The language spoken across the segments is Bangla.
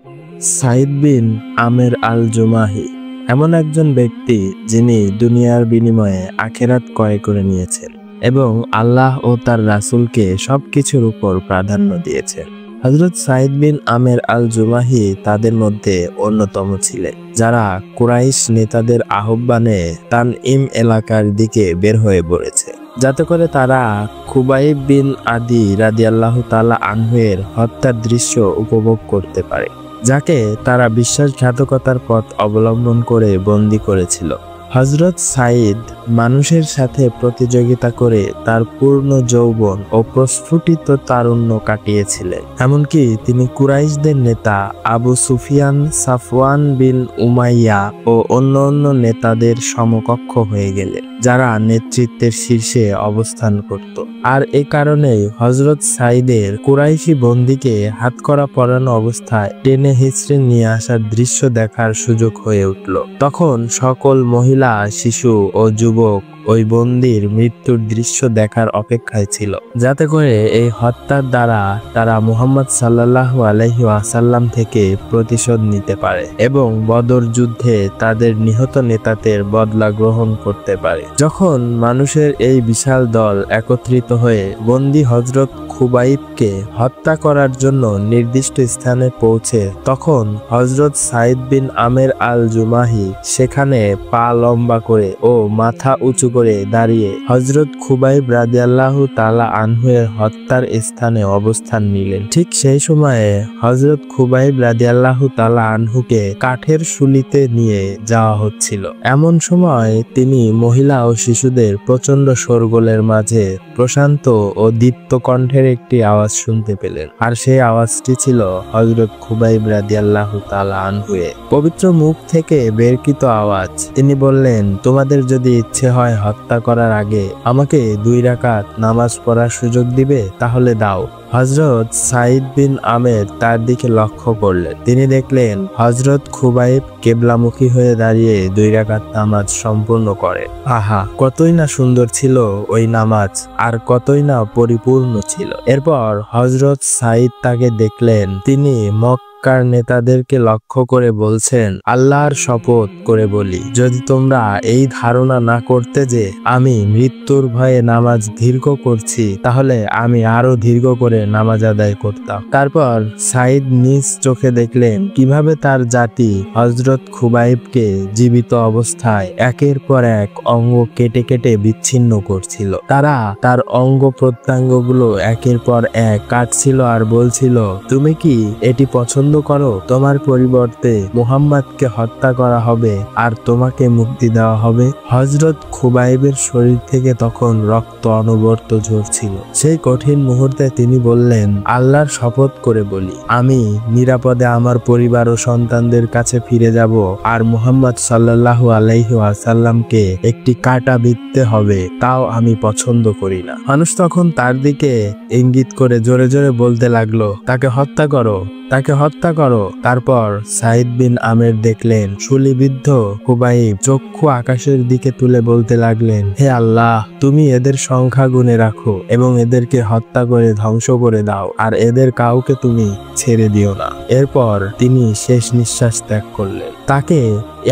সাইদ বিন আমের আল জুমাহি এমন একজন ব্যক্তি যিনি দুনিয়ার বিনিময়ে আখিরাত ক্রয় করে নিয়েছেন এবং আল্লাহ ও তার রাসূলকে সবকিছুর উপর প্রাধান্য দিয়েছেন। হযরত সাইদ বিন আমের আল জুমাহি তাদের মধ্যে অন্যতম ছিলেন, যারা কুরাইশ নেতাদের আহ্বানে তানঈম এলাকার দিকে বের হয়ে পড়েছে, যাতে করে তারা খুবাইব বিন আদি রাদিয়াল্লাহু তাআলা আনহু-এর হত্যার দৃশ্য উপভোগ করতে পারে, যাকে তারা বিশ্বাসঘাতকতার পথ অবলম্বন করে বন্দী করেছিল। হযরত সাইদ মানুষের সাথে প্রতিযোগিতা করে তার পূর্ণ যৌবন ও প্রস্ফুটিত তারুণ্য কাটিয়েছিলেন। এমনকি তিনি কুরাইশদের নেতা আবু সুফিয়ান, সাফওয়ান বিন উমাইয়া ও অন্য নেতাদের সমকক্ষ হয়ে গেলেন, যারা নেতৃত্বের শীর্ষে অবস্থান করত। আর এ কারণেই হযরত সাইদের কুরাইশি বন্দীকে হাতকড়া পরানো অবস্থায় টেনে হিঁচড়ে নিয়ে আসার দৃশ্য দেখার সুযোগ হয়ে উঠল। তখন সকল মহিলা, শিশু ও যুবক ওই বন্দির মৃত্যুর দৃশ্য দেখার অপেক্ষায় ছিল, যাতে করে এই হত্যার দ্বারা তারা মুহাম্মদ সাল্লাল্লাহু আলাইহি ওয়াসাল্লাম থেকে প্রতিশোধ নিতে পারে এবং বদর যুদ্ধে তাদের নিহত নেতাদের বদলা গ্রহণ করতে পারে। যখন মানুষের এই বিশাল দল একত্রিত হয়ে বন্দী হযরত খুবাইবকে হত্যা করার জন্য নির্দিষ্ট স্থানে পৌঁছে, তখন হযরত সাইদ বিন আমের আল জুমাহি সেখানে পা লম্বা করে ও মাথা উঁচু করে দাঁড়িয়ে হযরত খুবাইব রাদিয়াল্লাহু তাআলা আনহু-এর হত্যার স্থানে অবস্থান নিলেন। ঠিক সেই সময়ে হযরত খুবাইব রাদিয়াল্লাহু তাআলা আনহুকে কাঠের শুলিতে নিয়ে যাওয়া হচ্ছিল। এমন সময় তিনি মহিলা ও শিশুদের প্রচন্ড শোরগোলের মাঝে প্রশান্ত ও দীপ্ত কণ্ঠের একটি আওয়াজ শুনতে পেলেন, আর সেই আওয়াজটি ছিল হযরত খুবাইব রাদিয়াল্লাহু তাআলা আনহু-এর পবিত্র মুখ থেকে বেরকৃত আওয়াজ। তিনি বললেন, তোমাদের যদি ইচ্ছে হয় হত্যা করার আগে আমাকে 2 রাকাত নামাজ পড়ার সুযোগ দিবে, তাহলে দাও। হযরত সাইদ বিন আমের তার দিকে লক্ষ্য করলেন। তিনি দেখলেন হযরত খুবাইব কিবলামুখী হয়ে দাঁড়িয়ে 2 রাকাত নামাজ সম্পূর্ণ করে। আহা, কতই না সুন্দর ছিল ওই নামাজ, আর কতই না পরিপূর্ণ ছিল। এরপর হযরত সাইদ তাকে দেখলেন তিনি মক্কার নেতাদেরকে লক্ষ্য করে বলছেন, আল্লাহর শপথ করে বলি, যদি তোমরা এই ধারণা না করতে যে আমি মৃত্যুর ভয়ে নামাজ দীর্ঘ করছি, তাহলে আমি আরো দীর্ঘ করে নামাজ আদায় করতাম। তারপর সাইদ নিজ চোখে দেখলেন কিভাবে তার জাতি হযরত খুবাইবকে জীবিত অবস্থায় একের পর এক অঙ্গ কেটে কেটে বিচ্ছিন্ন করছিল। তারা তার অঙ্গ প্রত্যঙ্গগুলো একের পর এক কাটছিল আর বলছিল, তুমি কি এটি পছন্দ করো? তোমার পরিবর্তে মুহাম্মদকে হত্যা করা হবে আর তোমাকে মুক্তি দেওয়া হবে। হযরত খুবাইবের শরীর থেকে তখন রক্ত অনবরত ঝরছিল। সেই কঠিন মুহূর্তে তিনি বললেন, আল্লাহর শপথ করে বলি, আমি নিরাপদে আমার পরিবার ও সন্তানদের কাছে ফিরে যাব, আর মুহাম্মদ সাল্লাল্লাহু আলাইহি ওয়াসাল্লামকে একটি কাঁটা বিঁধতে হবে, তাও আমি পছন্দ করি না। মানুষ তখন তার দিকে ইঙ্গিত করে জোরে জোরে বলতে লাগলো, তাকে হত্যা করো, তাকে হত্যা করো। তারপর সাইদ বিন আমের দেখলেন শুলিবিদ্ধ খুবাইব চক্ষু আকাশের দিকে তুলে বলতে লাগলেন, হে আল্লাহ, তুমি এদের সংখ্যা গুণে রাখো এবং এদেরকে হত্যা করে ধ্বংস করে দাও, আর এদের কাউকে তুমি ছেড়ে দিও না। এরপর তিনি শেষ নিঃশ্বাস ত্যাগ করলেন। তাকে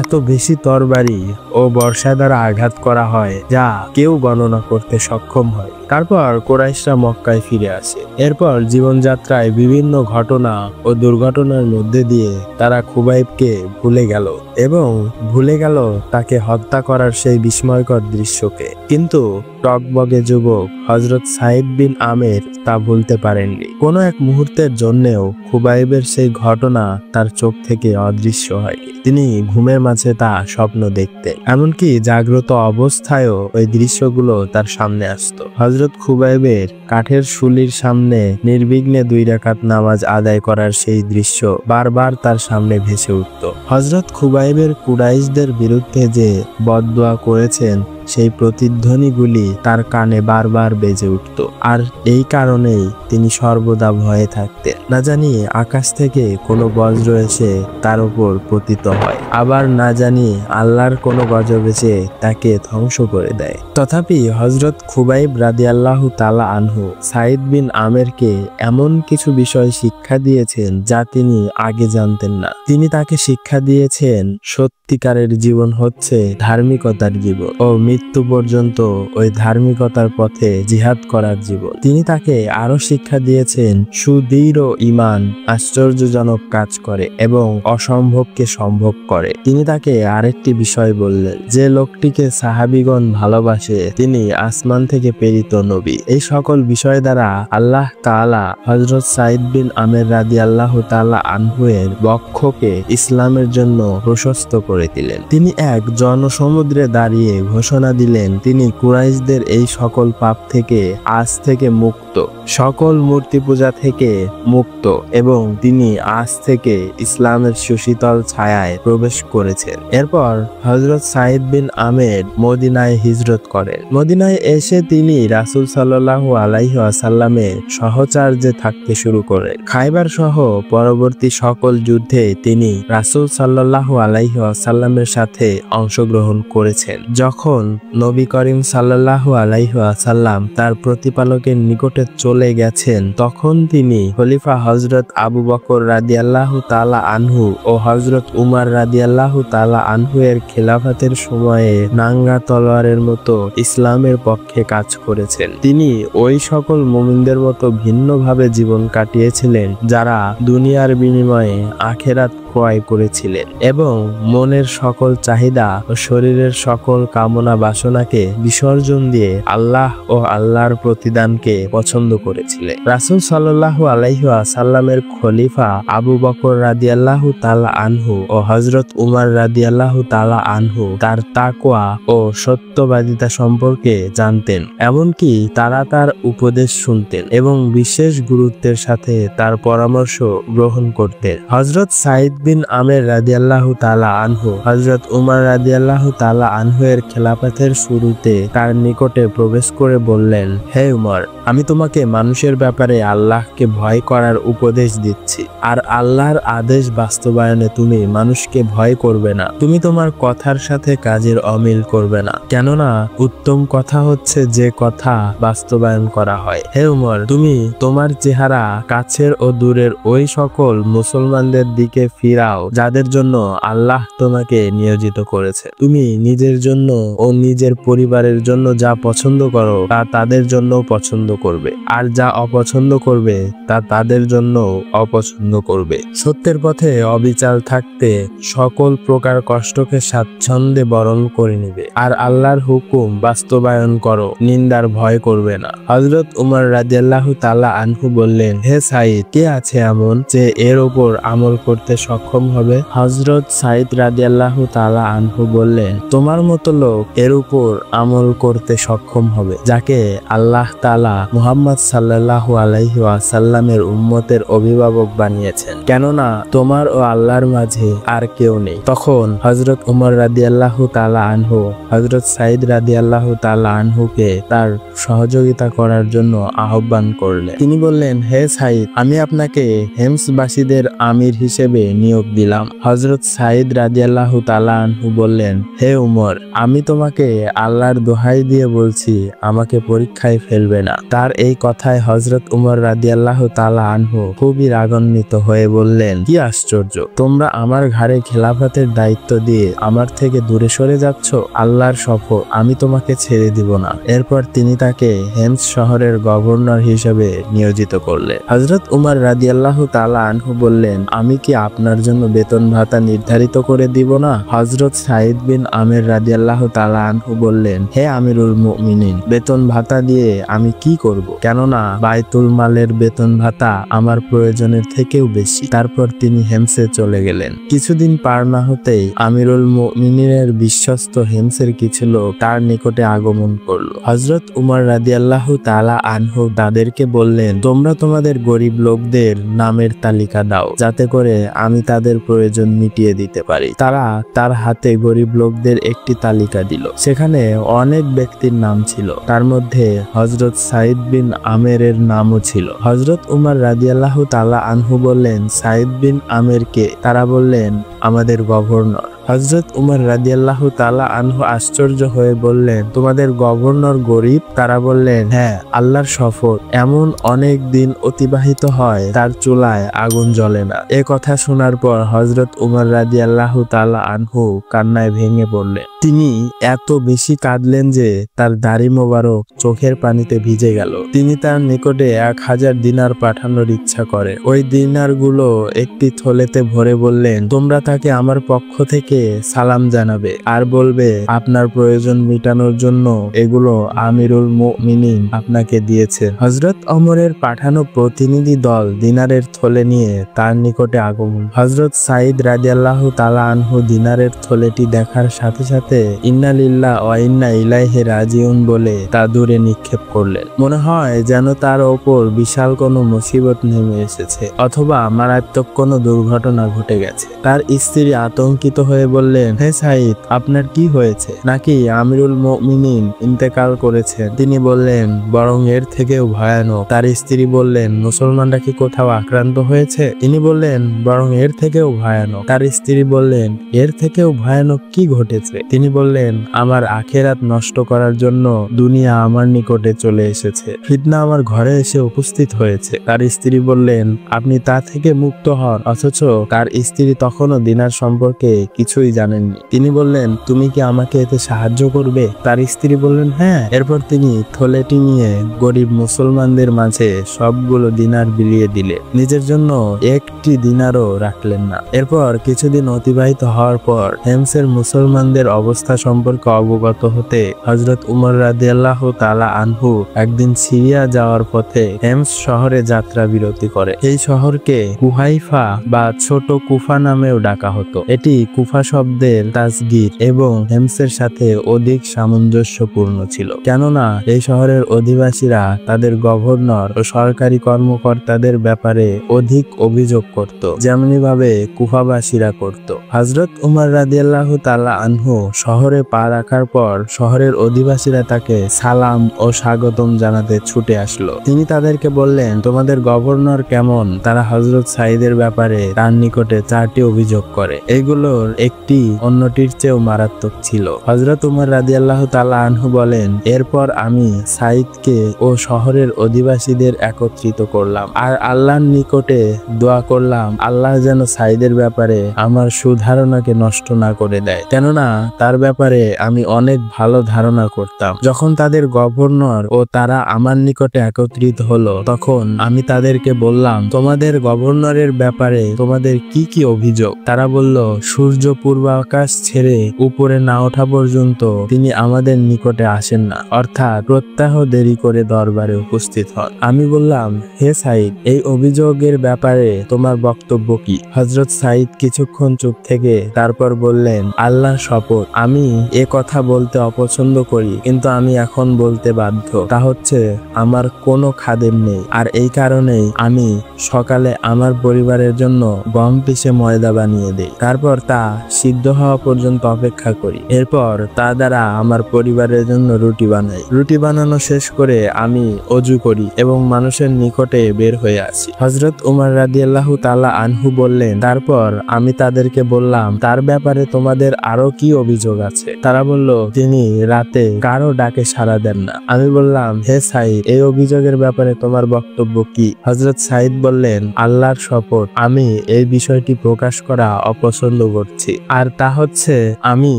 এত বেশি তরবারি ও বর্ষা দ্বারা আঘাত করা হয় যা কেউ গণনা করতে সক্ষম হয়। তারপর কুরাইশরা মক্কায় ফিরে আসে। এরপর জীবনযাত্রায় বিভিন্ন ঘটনা ও দুর্ঘটনার মধ্যে দিয়ে তারা খুবাইবকে ভুলে গেল এবং ভুলে গেল তাকে হত্যা করার সেই বিস্ময়কর দৃশ্যকে। কিন্তু টকবগে যুবক হযরত সাইদ বিন আমের তা ভুলতে পারেননি। কোনো এক মুহূর্তের জন্যেও খুবাইবের সেই ঘটনা তার চোখ থেকে অদৃশ্য হয়নি। তিনি ঘুমের মাঝে তা স্বপ্ন দেখতেন, এমনকি জাগ্রত অবস্থায়ও ওই দৃশ্যগুলো তার সামনে আসতো। হযরত খুবাইবের কাঠের শুলির সামনে নির্বিঘ্নে 2 রাকাত নামাজ আদায় করার সেই দৃশ্য বারবার তার সামনে ভেসে উঠত। হযরত খুবাইবের কুরাইশদের বিরুদ্ধে যে বদদোয়া করেছেন সেই প্রতিধ্বনিগুলি তার কানে বারবার বেজে উঠত। আর এই কারণেই তিনি সর্বদা ভয়ে থাকতেন, না জানি আকাশ থেকে কোনো বজ্র এসে তার উপর পতিত হয়, আবার না জানি আল্লাহর কোনো গজব এসে তাকে ধ্বংস করে দেয়। তথাপি হযরত খুবাইব রাদিয়াল্লাহু তাআলা আনহু সাঈদ বিন আমেরকে এমন কিছু বিষয় শিক্ষা দিয়েছেন যা তিনি আগে জানতেন না। তিনি তাকে শিক্ষা দিয়েছেন সত্যিকারের জীবন হচ্ছে ধার্মিকতার জীবন ও মৃত্যু পর্যন্ত ওই ধার্মিকতার পথে জিহাদ করার জীবন। তিনি তাকে আরো শিক্ষা দিয়েছেন সুদৃঢ় ঈমান আশ্চর্যজনক কাজ করে এবং অসম্ভবকে সম্ভব করে। তিনি তাকে আরেকটি বিষয় বললেন, যে লোকটিকে সাহাবীগণ ভালোবাসে তিনি আসমান থেকে প্রেরিত নবী। এই সকল বিষয় দ্বারা আল্লাহ তাআলা হযরত সাঈদ বিন আমের রাদিয়াল্লাহু তাআলা আনহু এর বক্ষকে ইসলামের জন্য প্রশস্ত করে দিলেন। তিনি এক জনসমুদ্রে দাঁড়িয়ে ঘোষণা দিলেন তিনি কুরাইশদের এই সকল পাপ থেকে আজ থেকে মুক্ত, সকল মূর্তি পূজা থেকে মুক্ত এবং তিনি আজ থেকে ইসলামের সুশীতল ছায়ায় প্রবেশ করেছেন। এরপর হযরত সাঈদ বিন আমের মদিনায় হিজরত করেন। মদিনায় এসে তিনি রাসূল সাল্লাল্লাহু আলাইহি ওয়াসাল্লামের সহচর্যে থাকতে শুরু করেন। খায়বার সহ পরবর্তী সকল যুদ্ধে তিনি রাসূল সাল্লাল্লাহু আলাইহি ওয়াসাল্লামের সাথে অংশগ্রহণ করেছেন। যখন নবী করিম সাল্লাল্লাহু আলাইহি ওয়াসাল্লাম তার প্রতিপালকের নিকটে চলে গেছেন তখন তিনি খলিফা হযরত আবু বকর রাদিয়াল্লাহু তাআলা আনহু ও হযরত উমর রাদিয়াল্লাহু তাআলা আনহু এর খেলাফতের সময়ে নাঙ্গা তলোয়ারের মতো ইসলামের পক্ষে কাজ করেছেন। তিনি ওই সকল মুমিনদের মতো ভিন্নভাবে জীবন কাটিয়েছিলেন যারা দুনিয়ার বিনিময়ে আখিরাত ক্রয় করেছিলেন এবং মনের সকল চাহিদা ও শরীরের সকল কামনা বাসনাকে বিসর্জন দিয়ে আল্লাহ ও আল্লাহর প্রতিদানকে পছন্দ করেছিলেন। রাসূল সাল্লাল্লাহু আলাইহি ওয়াসাল্লামের খলিফা আবু বকর রাদিয়াল্লাহু তাআলা আনহু ও হযরত উমর রাদিয়াল্লাহু তাআলা আনহু তার তাকওয়া ও সত্যবাদিতা সম্পর্কে জানতেন, এমনকি তারা তার উপদেশ শুনতেন এবং বিশেষ গুরুত্বের সাথে তার পরামর্শ গ্রহণ করতেন। হযরত সাঈদ বিন আমের রাদিয়াল্লাহু তাআলা আনহু হযরত উমর রাদিয়াল্লাহু তাআলা আনহু এর খেলাফতের শুরুতে তার নিকটে প্রবেশ করে বললেন, হে উমর, আমি তোমাকে মানুষের ব্যাপারে আল্লাহকে ভয় করার উপদেশ দিচ্ছি। আর আল্লাহর আদেশ বাস্তবায়নে তুমি মানুষকে ভয় করবে না। তুমি তোমার কথার সাথে কাজের অমিল করবে না, কেননা উত্তম কথা হচ্ছে যে কথা বাস্তবায়ন করা হয়। হে উমর, তুমি তোমার চেহারা কাছের ও দূরের ওই সকল মুসলমানদের দিকে ফিরাও যাদের জন্য আল্লাহ তোমাকে নিয়োজিত করেছে। তুমি নিজের জন্য ও নিজের পরিবারের জন্য যা পছন্দ করো তা তাদের জন্য পছন্দ করবে, আর যা অপছন্দ করবে তা তাদের জন্য অপছন্দ করবে। সত্যের পথে অবিচল থাকতে সকল প্রকার কষ্টকে স্বাচ্ছন্দ্যে বরণ করে নিবে, আর আল্লাহর হুকুম বাস্তবায়ন করো, নিন্দার ভয় করবে না। হযরত উমর রাদিয়াল্লাহু তাআলা আনহু বললেন, হে সাঈদ, কে আছে এমন যে এর উপর আমল করতে সক্ষম হবে? হযরত সাঈদ রাদিয়াল্লাহু তাআলা আনহু বললেন, তোমার মতো লোক এর উপর আমল করতে সক্ষম হবে যাকে আল্লাহ তাআলা মুহাম্মদ সাল্লাল্লাহু আলাইহি ওয়াসাল্লামের উম্মতের অভিভাবক বানিয়েছেন, কেননা তোমার ও আল্লাহর মাঝে আর কেউ নেই। তখন হযরত উমর রাদিয়াল্লাহু তাআলা আনহু হযরত সাঈদ রাদিয়াল্লাহু তাআলা আনহুকে তার সহযোগিতা করার জন্য আহ্বান করলেন। তিনি বললেন, হে সাঈদ, আমি আপনাকে হেমসবাসীদের আমির হিসেবে নিয়োগ দিলাম। হযরত সাঈদ রাদিয়াল্লাহু তাআলা আনহু বললেন, হে উমর, আমি তোমাকে আল্লাহর দোহাই দিয়ে বলছি, আমাকে পরীক্ষায় ফেলবে না। তার এই কথায় হযরত উমর রাদিয়াল্লাহু তাআলা আনহু খুবই রাগান্বিত হয়ে বললেন, কি আশ্চর্য, তোমরা আমার ঘাড়ে খেলাফতের দায়িত্ব দিয়ে আমার থেকে দূরে সরে যাচ্ছ? আল্লাহর শপথ, আমি তোমাকে ছেড়ে দিব না। এরপর তিনি তাকে হেমস শহরের গভর্নর হিসেবে নিয়োজিত করলেন। হযরত উমর রাদিয়াল্লাহু তাআলা আনহু বললেন, আমি কি আপনার জন্য বেতন ভাতা নির্ধারিত করে দিব না? হযরত সাঈদ বিন আমের রাদিয়াল্লাহু তাআলা আনহু বললেন, হে আমিরুল মুমিনিন, বেতন ভাতা দিয়ে আমি কি করব, কেননা বাইতুল মালের বেতন ভাতা আমার প্রয়োজনের থেকেও বেশি। তারপর তিনি হেমসে চলে গেলেন। কিছুদিন পার না হতেই আমিরুল মুমিনিনের বিশ্বস্ত হেমসের কিছু লোক তার নিকটে আগমন করলো। হযরত উমর রাদিয়াল্লাহু তাআলা আনহু তাদেরকে বললেন, তোমরা তোমাদের গরিব লোকদের নামের তালিকা দাও, যাতে করে আমি তাদের প্রয়োজন মিটিয়ে দিতে পারি। তারা তার হাতে গরিব লোকদের একটি তালিকা দিল। সেখানে অনেক ব্যক্তির নাম ছিল, তার মধ্যে হযরত সাইদ বিন আমেরের নামও ছিল। হযরত উমর রাদিয়াল্লাহু তাআলা আনহু বললেন, সাইদ বিন আমের কে? তারা বললেন, আমাদের গভর্নর। হযরত উমর রাদিয়াল্লাহু তাআলা আনহু আশ্চর্য হয়ে বললেন, তোমাদের গভর্নর গরিব? তারা বললেন, হ্যাঁ, আল্লাহর শপথ, এমন অনেক দিন অতিবাহিত হয় তার চুলায় আগুন জ্বলে না। এ কথা শোনার পর হযরত উমর রাদিয়াল্লাহু তাআলা আনহু কান্নায় ভেঙে পড়লেন। তিনি এত বেশি কাঁদলেন যে তার দাড়ি মোবারক চোখের পানিতে ভিজে গেল। তিনি তার নিকটে 1000 দিনার পাঠানোর ইচ্ছা করে। ওই দিনারগুলো একটি থলেতে ভরে বললেন, তোমরা তাকে আমার পক্ষ থেকে সালাম জানাবে আর বলবে আপনার প্রয়োজন মেটানোর জন্য এগুলো আমিরুল মুমিনিন আপনাকে দিয়েছে। হযরত ওমরের পাঠানো প্রতিনিধি দল দিনারের থলে নিয়ে তার নিকটে আগমন। হযরত সাইদ রাদিয়াল্লাহু তাআলা আনহু দিনারের থলেটি দেখার সাথে সাথে ইন্না লিল্লাহি ওয়া ইন্না ইলাইহি রাজিউন বলে তা দূরে নিক্ষেপ করলেন। মনে হয় যেন তার ওপর বিশাল কোনো মুসিবত নেমে এসেছে অথবা মারাত্মক কোনো দুর্ঘটনা ঘটে গেছে। তার স্ত্রী আতঙ্কিত হয়ে বললেন, হে সাইদ, আপনার কি হয়েছে? নাকি আমিরুল মুমিনিন ইন্তেকাল করেছেন? তিনি বললেন, বরং এর থেকেও ভয়ানক। তার স্ত্রী বললেন, মুসলমানরা কি কোথাও আক্রান্ত হয়েছে? তিনি বললেন, বরং এর থেকেও ভয়ানক। তার স্ত্রী বললেন, এর থেকেও ভয়ানক কি ঘটেছে? তিনি বললেন, আমার আখিরাত নষ্ট করার জন্য দুনিয়া আমার নিকটে চলে এসেছে, ফিতনা আমার ঘরে এসে উপস্থিত হয়েছে। তার স্ত্রী বললেন, আপনি তা থেকে মুক্ত হন। অথচ তার স্ত্রী তখনও দিনার সম্পর্কে কিছুই জানেননি। তিনি বললেন, তুমি কি আমাকে এতে সাহায্য করবে? তার স্ত্রী বললেন, হ্যাঁ। এরপর তিনি থলেটি নিয়ে গরিব মুসলমানদের মাঝে সবগুলো দিনার বিলিয়ে দিলেন, নিজের জন্য একটি দিনারও রাখলেন না। এরপর কিছুদিন অতিবাহিত হওয়ার পর হেমসের মুসলমানদের অবস্থা সম্পর্কে অবগত হতে হযরত উমর রাদিয়াল্লাহু তাআলা আনহু একদিন সিরিয়া যাওয়ার পথে হেমস শহরে যাত্রা বিরতি করে। এই শহরকে কুহাইফা বা ছোট কুফা নামেও ডাকা হতো। এটি কুফা শব্দের তাসগীর এবং হেমসের সাথে অধিক সামঞ্জস্যপূর্ণ ছিল, কেননা এই শহরের অধিবাসীরা তাদের গভর্নর ও সরকারি কর্মকর্তাদের ব্যাপারে অধিক অভিযোগ করত, যেমনি ভাবে কুফাবাসীরা করত। হযরত উমর রাদিয়াল্লাহু তাআলা আনহু শহরে পা রাখার পর শহরের অধিবাসীরা তাকে সালাম ও স্বাগতম জানাতে ছুটে আসলো। তিনি তাদেরকে বললেন, তোমাদের গভর্নর কেমন? তারা হযরত সাইদের ব্যাপারে তার নিকটে 4টি অভিযোগ করে। এগুলোর একটি অন্যটির চেয়েও মারাত্মক ছিল। হযরত উমর রাদিয়াল্লাহু তাআলা আনহু বলেন, এরপর আমি সাইদকে ও শহরের অধিবাসীদের একত্রিত করলাম আর আল্লাহর নিকটে দোয়া করলাম, আল্লাহ যেন সাইদের ব্যাপারে আমার সুধারণাকে নষ্ট না করে দেয়, কেননা তার ব্যাপারে আমি অনেক ভালো ধারণা করতাম। যখন তাদের গভর্নর ও তারা আমার নিকটে একত্রিত হলো, তখন আমি তাদেরকে বললাম, তোমাদের গভর্নরের ব্যাপারে তোমাদের কি কি অভিযোগ? তারা বলল, সূর্য পূর্বাকাশ ছেড়ে উপরে না ওঠা পর্যন্ত তিনি আমাদের নিকটে আসেন না, অর্থাৎ প্রত্যাহ দেরি করে দরবারে উপস্থিত হন। আমি বললাম, হে সাইদ, এই অভিযোগের ব্যাপারে তোমার বক্তব্য কি? হযরত সাইদ কিছুক্ষণ চুপ থেকে তারপর বললেন, আল্লাহর শপথ, আমি এ কথা বলতে অপছন্দ করি, কিন্তু আমি এখন বলতে বাধ্য। তা হচ্ছে, আমার কোনো খাদেম নেই, আর এই কারণেই আমি সকালে আমার পরিবারের জন্য গম পিষে ময়দা বানিয়ে দেই, তারপর তা সিদ্ধ হওয়া পর্যন্ত অপেক্ষা করি। এরপর তা দ্বারা আমার পরিবারের জন্য রুটি বানাই। রুটি বানানো শেষ করে আমি অজু করি এবং মানুষের নিকটে বের হয়ে আসি। হযরত উমর রাদিয়াল্লাহু তাআলা আনহু বললেন, তারপর আমি তাদেরকে বললাম, তার ব্যাপারে তোমাদের আরো কি অভিযোগ আছে? তারা বলল, তিনি রাতে কারো ডাকে সাড়া দেন না। আমি বললাম, হে সাইদ, এই অভিযোগের ব্যাপারে তোমার বক্তব্য কি? হযরত সাইদ বললেন, আল্লাহর শপথ, আমি এই বিষয়টি প্রকাশ করা অপছন্দ করছি। আর তা হচ্ছে আমি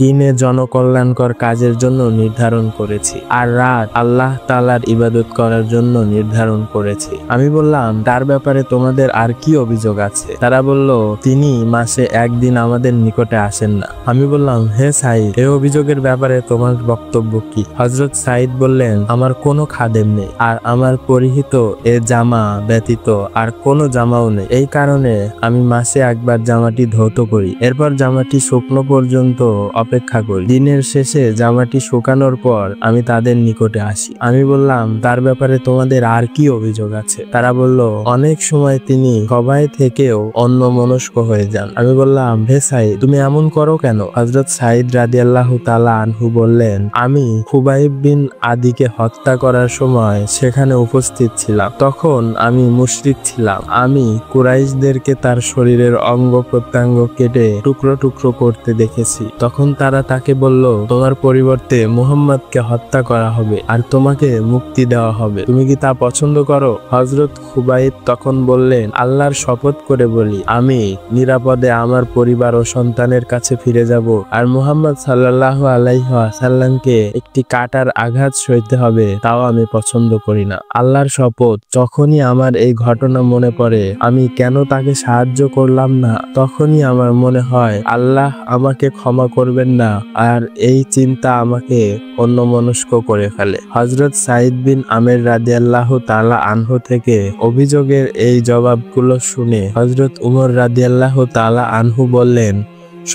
দিনে জনকল্যাণকর কাজের জন্য নির্ধারণ করেছি, আর রাত আল্লাহ তাআলার ইবাদত করার জন্য নির্ধারণ করেছি। আমি বললাম, তার ব্যাপারে তোমাদের আর কি অভিযোগ আছে? তারা বলল, তিনি মাসে একদিন আমাদের নিকটে আসেন না। আমি বললাম, হে সাঈদ, এই অভিযোগের ব্যাপারে তোমার বক্তব্য কি? হযরত সাঈদ বললেন, আমার কোনো খাদেম নেই, আর আমার পরিহিত এ জামা ব্যতীত আর কোনো জামাও নেই। এই কারণে আমি মাসে একবার জামাটি ধৌত করি, এরপর জামাটি শুকনো পর্যন্ত অপেক্ষা করি। দিনের শেষে জামাটি শুকানোর পর আমি তাদের নিকটে আসি। আমি বললাম, তার ব্যাপারে তোমাদের আর কি অভিযোগ আছে? তারা বলল, অনেক সময় তিনি সবাই থেকেও অন্যমনস্ক হয়ে যান। আমি বললাম, হে সাঈদ, তুমি এমন করো কেন? হযরত সাঈদ রাদিয়াল্লাহু তাআলা আনহু বললেন, আমি খুবাইব বিন আদিকে হত্যা করার সময় সেখানে উপস্থিত ছিলাম। তখন আমি মুশরিক ছিলাম। আমি কুরাইশদেরকে তার শরীরের অঙ্গ প্রত্যঙ্গ কেটে টুকরো টুকরো করতে দেখেছি। তখন তারা তাকে বলল, তোমার পরিবর্তে মুহাম্মদকে হত্যা করা হবে আর তোমাকে মুক্তি দেওয়া হবে। তুমি কি তা পছন্দ করো? হযরত খুবাইব তখন বললেন, আল্লাহর শপথ করে বলি, আমি নিরাপদে আমার পরিবার ও সন্তানের কাছে ফিরে যাব, আর মুহাম্মদ সাল্লাল্লাহু আলাইহি ওয়াসাল্লামকে একটি কাটার আঘাত সইতে হবে, তাও আমি পছন্দ করি না। আল্লাহর শপথ, যখনই আমার এই ঘটনা মনে পড়ে, আমি কেন তাকে সাহায্য করলাম না, তখনই আমার মনে হয় আল্লাহ আমাকে ক্ষমা করবেন না, আর এই চিন্তা আমাকে অন্যমনস্ক করে ফেলে। হযরত সাঈদ বিন আমের রাদিয়াল্লাহু তাআলা আনহু থেকে অভিযোগের এই জবাবগুলো শুনে হযরত উমর রাদিয়াল্লাহু তাআলা আনহু বললেন,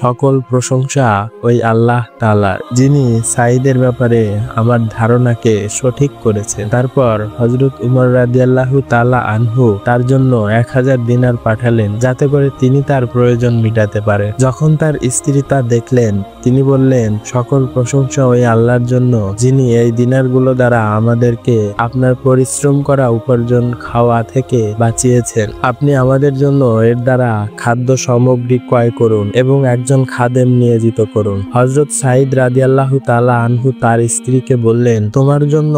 সকল প্রশংসা ওই আল্লাহ তাআলার, যিনি সাঈদের ব্যাপারে আমার ধারণাকে সঠিক করেছেন। তারপর হযরত উমর রাদিয়াল্লাহু তাআলা আনহু তার জন্য 1000 দিনার পাঠালেন, যাতে করে তিনি তার প্রয়োজন মিটাতে পারেন। যখন তার স্ত্রী তা দেখলেন, তিনি বললেন, সকল প্রশংসা ওই আল্লাহর জন্য, যিনি এই দিনারগুলো দ্বারা আমাদেরকে আপনার পরিশ্রম করা উপার্জন খাওয়া থেকে বাঁচিয়েছেন। আপনি আমাদের জন্য এর দ্বারা খাদ্য সামগ্রী ক্রয় করুন এবং একজন খাদেম নিয়োজিত করুন। হযরত সাঈদ রাদিয়াল্লাহু তাআলা আনহু তার স্ত্রীকে বললেন, তোমার জন্য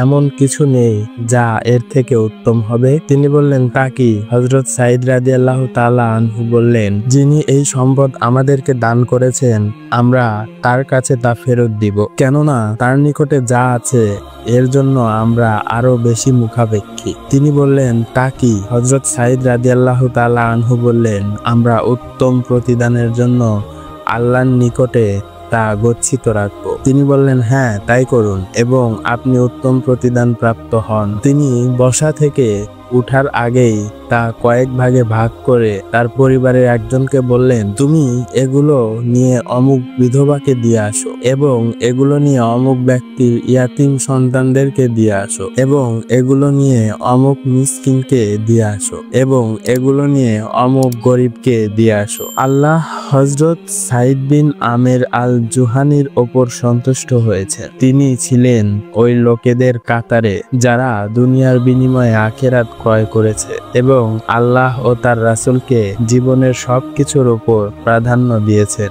এমন কিছু নেই যা এর থেকে উত্তম হবে? তিনি বললেন, তা কি? হযরত সাঈদ রাদিয়াল্লাহু তাআলা আনহু বললেন, যিনি এই সম্পদ আমাদেরকে দান করেছেন, আমরা তার কাছে তা ফেরত দিব, কেননা তার নিকটে যা আছে এর জন্য আমরা আরো বেশি মুখাপেক্ষী। তিনি বললেন, তা কি? হযরত সাঈদ রাদিয়াল্লাহু তাআলা আনহু বললেন, আমরা উত্তম প্রতিদানের জন্য আল্লাহর নিকটে তা গচ্ছিত রাখবো। তিনি বললেন, হ্যাঁ, তাই করুন এবং আপনি উত্তম প্রতিদান প্রাপ্ত হন। তিনি বসা থেকে উঠার আগেই তা কয়েক ভাগে ভাগ করে তার পরিবারের একজনকে বললেন, তুমি এগুলো নিয়ে অমুক বিধবাকে দিয়ে আসো, এবং এগুলো নিয়ে অমুক ব্যক্তির ইয়াতীম সন্তানদেরকে দিয়ে আসো, এবং এগুলো নিয়ে অমুক মিসকিনকে দিয়ে আসো, এবং এগুলো নিয়ে অমুক গরিবকে দিয়ে আসো। আল্লাহ হযরত সাঈদ বিন আমের আল জুহানির ওপর সন্তুষ্ট হয়েছেন। তিনি ছিলেন ওই লোকেদের কাতারে যারা দুনিয়ার বিনিময়ে আখিরাত ক্রয় করেছে এবং আল্লাহ ও তার রাসূলকে জীবনের সবকিছুর উপর প্রাধান্য দিয়েছেন।